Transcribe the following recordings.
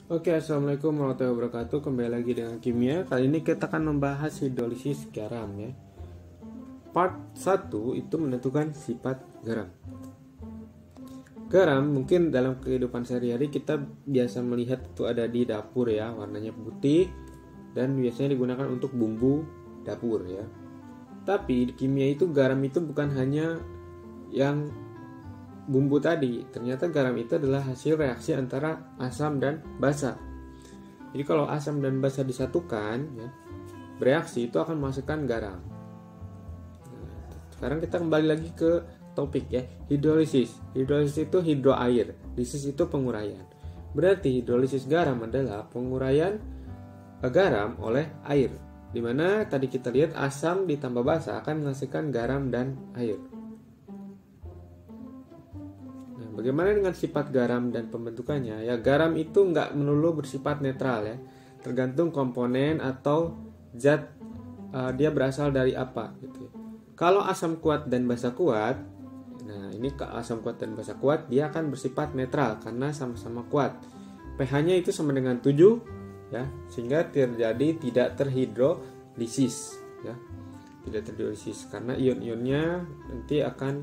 Oke, assalamualaikum warahmatullahi wabarakatuh. Kembali lagi dengan kimia. Kali ini kita akan membahas hidrolisis garam ya. Part 1 itu menentukan sifat garam. Garam mungkin dalam kehidupan sehari-hari kita biasa melihat itu ada di dapur ya, warnanya putih dan biasanya digunakan untuk bumbu dapur ya. Tapi di kimia itu garam itu bukan hanya yang bumbu tadi, ternyata garam itu adalah hasil reaksi antara asam dan basa. Jadi kalau asam dan basa disatukan, ya, bereaksi itu akan menghasilkan garam. Nah, sekarang kita kembali lagi ke topik ya, hidrolisis. Hidrolisis itu hidro air, lisis itu penguraian. Berarti hidrolisis garam adalah penguraian garam oleh air. Dimana tadi kita lihat asam ditambah basa akan menghasilkan garam dan air. Bagaimana dengan sifat garam dan pembentukannya? Ya, garam itu nggak melulu bersifat netral ya, tergantung komponen atau zat dia berasal dari apa gitu. Kalau asam kuat dan basa kuat, nah ini asam kuat dan basa kuat dia akan bersifat netral karena sama-sama kuat. pH-nya itu sama dengan 7 ya, sehingga terjadi tidak terhidrolisis ya. Tidak terhidrolisis karena ion-ionnya nanti akan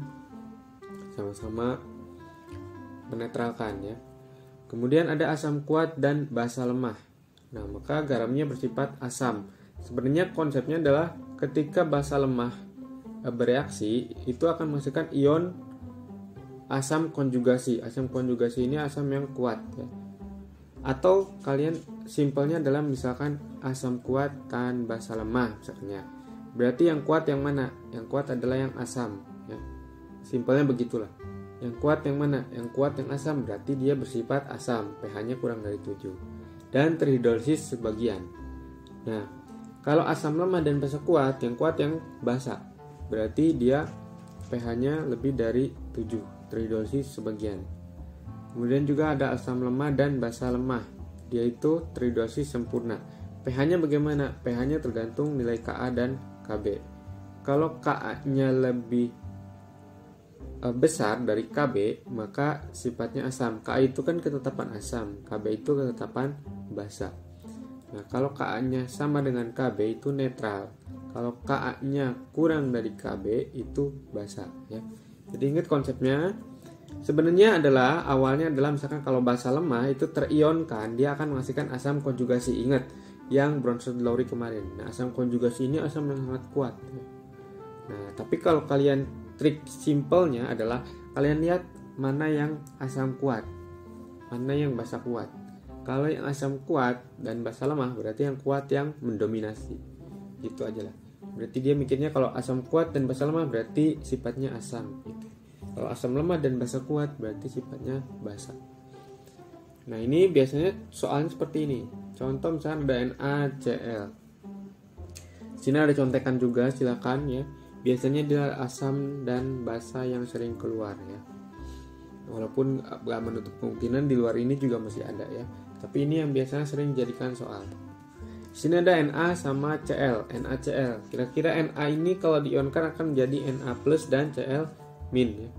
sama-sama menetralkan ya. Kemudian ada asam kuat dan basa lemah. Nah, maka garamnya bersifat asam. Sebenarnya konsepnya adalah ketika basa lemah bereaksi, itu akan menghasilkan ion asam konjugasi. Asam konjugasi ini asam yang kuat ya. Atau kalian simpelnya adalah misalkan asam kuat dan basa lemah misalnya. Berarti yang kuat yang mana? Yang kuat adalah yang asam ya. Simpelnya begitulah. Yang kuat yang mana? Yang kuat yang asam, berarti dia bersifat asam, pH-nya kurang dari 7 dan terhidrolisis sebagian. Nah, kalau asam lemah dan basa kuat, yang kuat yang basa, berarti dia pH-nya lebih dari 7, terhidrolisis sebagian. Kemudian juga ada asam lemah dan basa lemah, dia itu terhidrolisis sempurna. pH-nya bagaimana? pH-nya tergantung nilai Ka dan Kb. Kalau Ka-nya lebih besar dari Kb, maka sifatnya asam. Ka itu kan ketetapan asam, Kb itu ketetapan basa. Nah, kalau Ka-nya sama dengan Kb itu netral. Kalau Ka-nya kurang dari Kb itu basa ya. Jadi ingat konsepnya. Sebenarnya adalah awalnya adalah misalkan kalau basa lemah itu terionkan, dia akan menghasilkan asam konjugasi. Ingat yang Bronsted-Lowry kemarin. Nah, asam konjugasi ini asam yang sangat kuat. Nah, tapi kalau kalian trik simpelnya adalah kalian lihat mana yang asam kuat, mana yang basa kuat. Kalau yang asam kuat dan basa lemah berarti yang kuat yang mendominasi. Gitu aja lah. Berarti dia mikirnya kalau asam kuat dan basa lemah berarti sifatnya asam gitu. Kalau asam lemah dan basa kuat berarti sifatnya basa. Nah, ini biasanya soalnya seperti ini. Contoh misalnya ada NaCl. Sini ada contekan juga, silakan ya. Biasanya dia asam dan basa yang sering keluar ya. Walaupun gak menutup kemungkinan di luar ini juga masih ada ya. Tapi ini yang biasanya sering dijadikan soal. Di sini ada Na sama Cl, NaCl. Kira-kira Na ini kalau diionkan akan menjadi Na+ dan Cl- ya.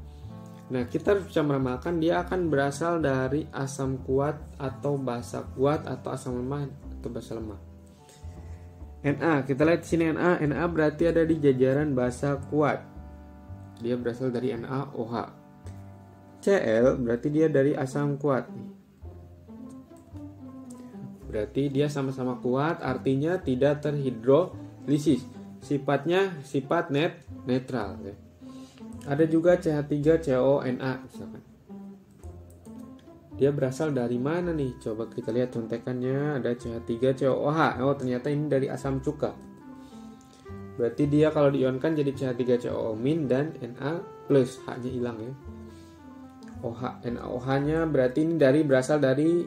Nah, kita harus bisa meramalkan dia akan berasal dari asam kuat atau basa kuat atau asam lemah atau basa lemah. Na, kita lihat di sini Na berarti ada di jajaran basa kuat. Dia berasal dari NaOH. Cl berarti dia dari asam kuat. Berarti dia sama-sama kuat, artinya tidak terhidrolisis. Sifatnya sifat netral. Ya. Ada juga CH3CONa misalkan. Dia berasal dari mana nih? Coba kita lihat contekannya. Ada CH3COOH. Oh, ternyata ini dari asam cuka. Berarti dia kalau diionkan jadi CH3COO- dan Na+, H-nya hilang ya. OH, NaOH-nya berarti ini berasal dari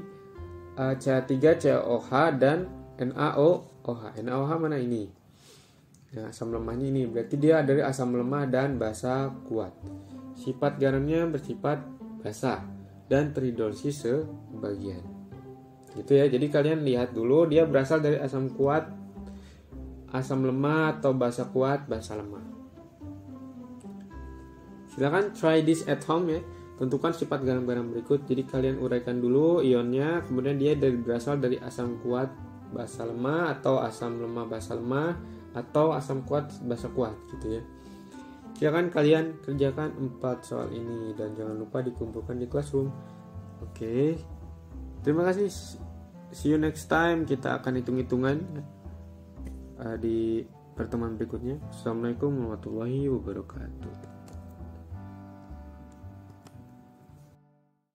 CH3COOH dan NaOH. NaOH mana ini? Nah, asam lemahnya ini. Berarti dia dari asam lemah dan basa kuat. Sifat garamnya bersifat basa dan terhidrolisis sebagian. Gitu ya. Jadi kalian lihat dulu dia berasal dari asam kuat, asam lemah atau basa kuat, basa lemah. Silakan try this at home ya. Tentukan sifat garam-garam berikut. Jadi kalian uraikan dulu ionnya, kemudian dia berasal dari asam kuat basa lemah, atau asam lemah basa lemah, atau asam kuat basa kuat gitu ya. Silakan kalian kerjakan 4 soal ini dan jangan lupa dikumpulkan di Classroom. Oke. Terima kasih. See you next time. Kita akan hitung-hitungan di pertemuan berikutnya. Assalamualaikum warahmatullahi wabarakatuh.